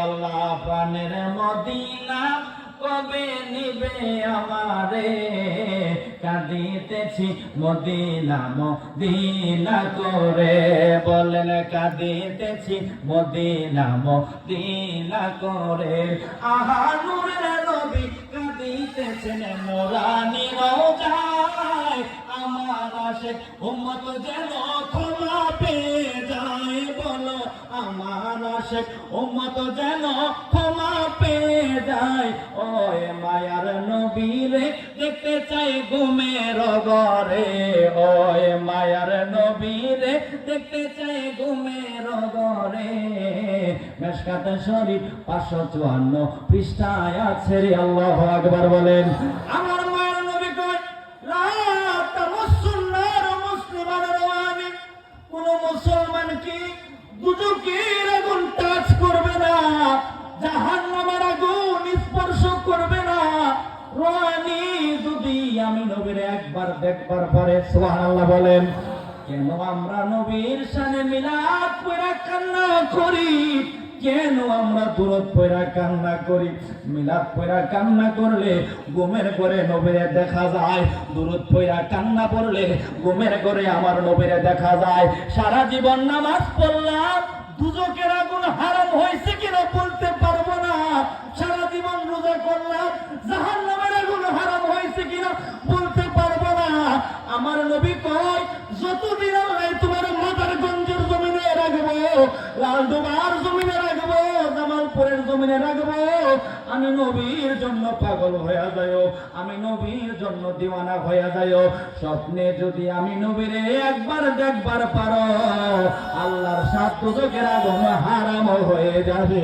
আল্লাহ প্রাণের মদিনা কবে নিবে আমারে, কাঁদিতেছি মদিনা মদিনা করে, বলেন কাঁদিতেছি মদিনা মদিনা করে। আহা নূরের নবী কাঁদিতেছেন নুরানি রওজায়, আমার আশিক উম্মত যেন ক্ষমা পেয়ে যায়, বলো আমার আশিক উম্মত যেন ক্ষমা পেয়ে যায়। ওই মায়ার নবীরে দেখতে চাই ঘুমের ঘরে, ওই মায়ার নবীরে দেখতে চাই ঘুমের ঘরে। মেশকাত শরীফ 554 পৃষ্ঠায় আছে রে, আল্লাহু আকবার বলেন। আমার মায়ের নবী কয় লা তামাসসুন নার মুসলিমান রাওয়ানি, কোন মুসলমান কি দুজকের আগুন টাচ করবে না, জাহান্নামের আগুন স্পর্শ করবে না। রানী যদি আমি নবীর একবার দেখবার পরে সুবহানাল্লাহ বলেন। কেন আমরা নবীর শানে মিলাদ পড়া কান্না করি, কেন আমরা দুরূদ পড়া কান্না করি? মিলাদ পড়া কান্না করলে ঘুমের ঘরে নবীরে দেখা যায়, দুরূদ পড়া কান্না পড়লে ঘুমের ঘরে আমার নবীরে দেখা যায়। সারা জীবন নামাজ পড়লাম, দুজকের আগুন হারাম হয়েছে কিনা বলতে পারবো না। সারা জীবন রোজা করলাম, জাহান্নামের আগুন হারাম হয়েছে কিনা বলতে পারবো না। আমার নবী কয় যতদিন আল্লাহ তোমার মাদারগঞ্জের জমিনে রাখবো, লালডোবার জমিনে রাখবো, জামালপুরের জমিনে রাখবো, আমি নবীর জন্য পাগল হয়ে যায়, আমি নবীর জন্য দিওয়ানা হয়ে যায়। স্বপ্নে যদি আমি নবীরে একবার দেখবার পারো, আল্লাহর সাত দুজকের আগুন হারাম হয়ে যাবে।